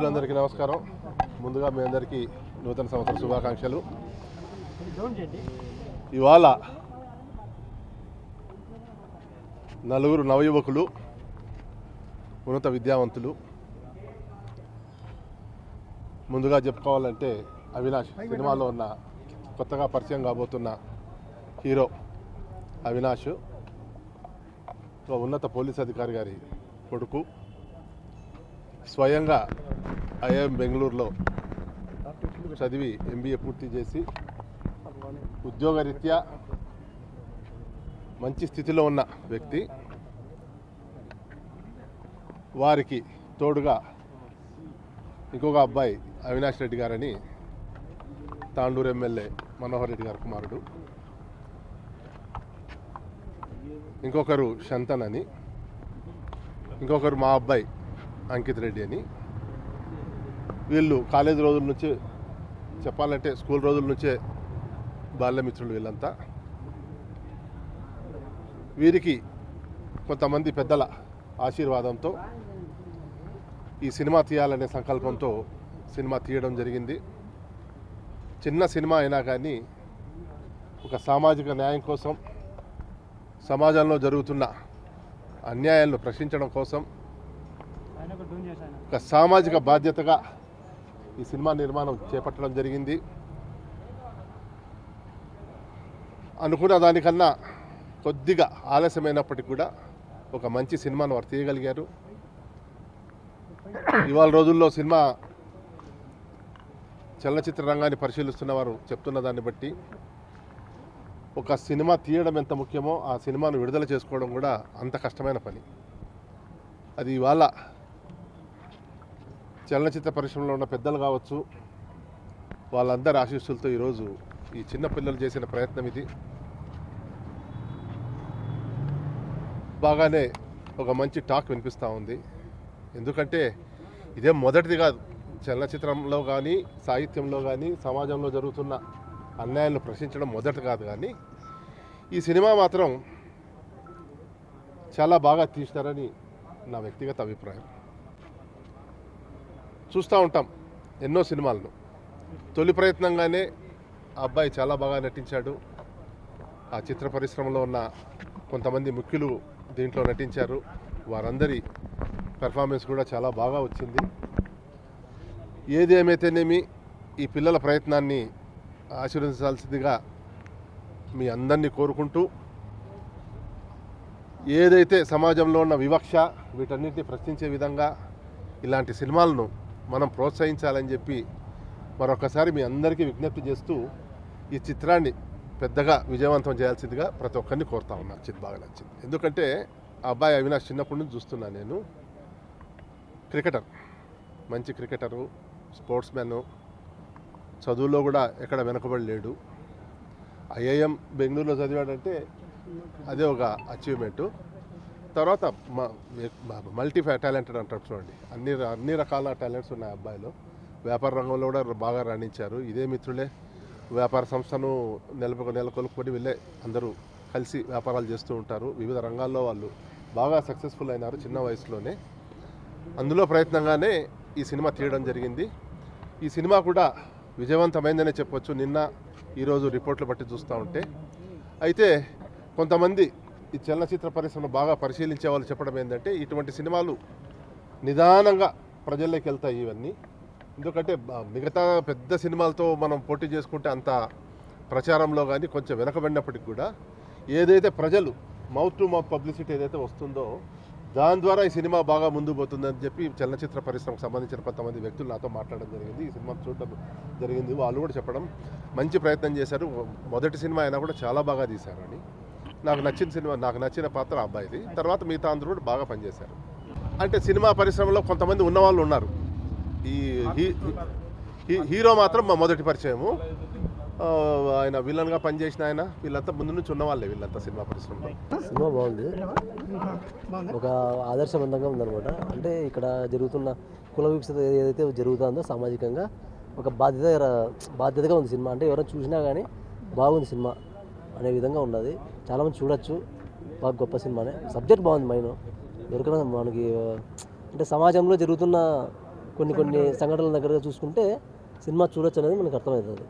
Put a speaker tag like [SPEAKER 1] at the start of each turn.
[SPEAKER 1] అందరికీ నమస్కారం. ముందుగా మీ అందరికీ నూతన సంవత్సర శుభాకాంక్షలు. ఇవాళ నలుగురు నవయువకులు, ఉన్నత విద్యావంతులు, ముందుగా చెప్పుకోవాలంటే అవినాష్, సినిమాలో ఉన్న కొత్తగా పరిచయం కాబోతున్న హీరో అవినాష్, ఒక ఉన్నత పోలీస్ అధికారి గారి కొడుకు, స్వయంగా ఐఐఎం బెంగళూరులో చదివి ఎంబీఏ పూర్తి చేసి ఉద్యోగరీత్యా మంచి స్థితిలో ఉన్న వ్యక్తి. వారికి తోడుగా ఇంకొక అబ్బాయి అవినాష్ రెడ్డి గారని, తాండూరు ఎమ్మెల్యే మనోహర్ రెడ్డి గారి కుమారుడు. ఇంకొకరు శంతన్ అని, ఇంకొకరు మా అబ్బాయి అంకిత్ రెడ్డి అని. వీళ్ళు కాలేజ్ రోజుల నుంచే, చెప్పాలంటే స్కూల్ రోజుల నుంచే బాల్యమిత్రులు వీళ్ళంతా. వీరికి కొంతమంది పెద్దల ఆశీర్వాదంతో ఈ సినిమా తీయాలనే సంకల్పంతో సినిమా తీయడం జరిగింది. చిన్న సినిమా అయినా కానీ ఒక సామాజిక న్యాయం కోసం, సమాజంలో జరుగుతున్న అన్యాయాలను ప్రశ్నించడం కోసం, ఒక సామాజిక బాధ్యతగా ఈ సినిమా నిర్మాణం చేపట్టడం జరిగింది. అనుకున్న దానికన్నా కొద్దిగా ఆలస్యమైనప్పటికీ కూడా ఒక మంచి సినిమాను వారు తీయగలిగారు. ఇవాళ రోజుల్లో సినిమా చలనచిత్ర రంగాన్ని పరిశీలిస్తున్న వారు చెప్తున్న దాన్ని బట్టి ఒక సినిమా తీయడం ఎంత ముఖ్యమో ఆ సినిమాను విడుదల చేసుకోవడం కూడా అంత కష్టమైన పని. అది ఇవాళ చలనచిత్ర పరిశ్రమలో ఉన్న పెద్దలు కావచ్చు, వాళ్ళందరి ఆశీస్సులతో ఈరోజు ఈ చిన్న పిల్లలు చేసిన ప్రయత్నం ఇది. బాగానే ఒక మంచి టాక్ వినిపిస్తూ ఉంది. ఎందుకంటే ఇదేం మొదటిది కాదు. చలనచిత్రంలో కానీ, సాహిత్యంలో కానీ, సమాజంలో జరుగుతున్న అన్యాయాలను ప్రశ్నించడం మొదటి కాదు. కానీ ఈ సినిమా మాత్రం చాలా బాగా తీసినారని నా వ్యక్తిగత అభిప్రాయం. చూస్తూ ఉంటాం ఎన్నో సినిమాలను. తొలి ప్రయత్నంగానే ఆ అబ్బాయి చాలా బాగా నటించాడు. ఆ చిత్ర పరిశ్రమలో ఉన్న కొంతమంది ముఖ్యులు దీంట్లో నటించారు. వారందరి పెర్ఫార్మెన్స్ కూడా చాలా బాగా వచ్చింది. ఏది ఏమైతేనేమి ఈ పిల్లల ప్రయత్నాన్ని ఆశీర్వదించాల్సిందిగా మీ అందరినీ కోరుకుంటూ, ఏదైతే సమాజంలో ఉన్న వివక్ష, వీటన్నిటిని ప్రశ్నించే విధంగా ఇలాంటి సినిమాలను మనం ప్రోత్సహించాలని చెప్పి మరొకసారి మీ అందరికీ విజ్ఞప్తి చేస్తూ ఈ చిత్రాన్ని పెద్దగా విజయవంతం చేయాల్సిందిగా ప్రతి ఒక్కరిని కోరుతా ఉన్నాను. చిత్రం బాగా నచ్చింది. ఎందుకంటే ఆ అబ్బాయి అవినాష్ చిన్నప్పటి నుంచి చూస్తున్నాను నేను. క్రికెటర్, మంచి క్రికెటరు, స్పోర్ట్స్ మ్యాన్, చదువులో కూడా ఎక్కడ వెనకబడి లేడు. ఐఐఎం బెంగళూరులో చదివాడంటే అదే ఒక అచీవ్మెంటు. తర్వాత మల్టీ టాలెంటెడ్ అంటారు చూడండి, అన్ని రకాల టాలెంట్స్ ఉన్నాయి అబ్బాయిలో. వ్యాపార రంగంలో కూడా బాగా రాణించారు. ఇదే మిత్రులే వ్యాపార సంస్థను నెలకొల్పుకొని వెళ్ళే అందరూ కలిసి వ్యాపారాలు చేస్తూ ఉంటారు. వివిధ రంగాల్లో వాళ్ళు బాగా సక్సెస్ఫుల్ అయినారు చిన్న వయసులోనే. అందులో ప్రయత్నంగానే ఈ సినిమా తీయడం జరిగింది. ఈ సినిమా కూడా విజయవంతమైందనే చెప్పొచ్చు, నిన్న ఈరోజు రిపోర్ట్లు బట్టి చూస్తూ ఉంటే. అయితే కొంతమంది ఈ చలనచిత్ర పరిశ్రమ బాగా పరిశీలించే వాళ్ళు చెప్పడం ఏంటంటే, ఇటువంటి సినిమాలు నిదానంగా ప్రజల్లోకి వెళ్తాయి ఇవన్నీ. ఎందుకంటే మిగతా పెద్ద సినిమాలతో మనం పోటీ చేసుకుంటే అంత ప్రచారంలో కానీ కొంచెం వెనకబడినప్పటికి కూడా ఏదైతే ప్రజలు మౌత్ టు మౌత్ పబ్లిసిటీ ఏదైతే వస్తుందో దాని ద్వారా ఈ సినిమా బాగా ముందుకు పోతుందని చెప్పి చలనచిత్ర పరిశ్రమకు సంబంధించిన కొంతమంది వ్యక్తులు నాతో మాట్లాడడం జరిగింది. ఈ సినిమా చూడడం జరిగింది. వాళ్ళు కూడా చెప్పడం మంచి ప్రయత్నం చేశారు. మొదటి సినిమా అయినా కూడా చాలా బాగా తీశారు అని. నాకు నచ్చిన పాత్ర అబ్బాయిది. తర్వాత మిగతా అందరూ కూడా బాగా పనిచేశారు. అంటే సినిమా పరిశ్రమలో కొంతమంది ఉన్నవాళ్ళు ఉన్నారు. ఈ హీరో మాత్రం మా మొదటి పరిచయము. ఆయన విలన్గా పనిచేసిన ఆయన, వీళ్ళంతా ముందు నుంచి ఉన్నవాళ్ళే వీళ్ళంతా సినిమా పరిశ్రమలో.
[SPEAKER 2] సినిమా బాగుంది, ఒక ఆదర్శవంతంగా ఉందన్నమాట. అంటే ఇక్కడ జరుగుతున్న కుల వివక్షత ఏదైతే జరుగుతుందో సామాజికంగా ఒక బాధ్యతగా ఉంది సినిమా. అంటే ఎవరైనా చూసినా కానీ బాగుంది సినిమా అనే విధంగా ఉన్నది. చాలామంది చూడొచ్చు, బాగా గొప్ప సినిమానే. సబ్జెక్ట్ బాగుంది. మైన్ ఎవరికైనా మనకి అంటే సమాజంలో జరుగుతున్న కొన్ని సంఘటనల దగ్గర చూసుకుంటే సినిమా చూడొచ్చు అనేది మనకు అర్థమవుతుంది.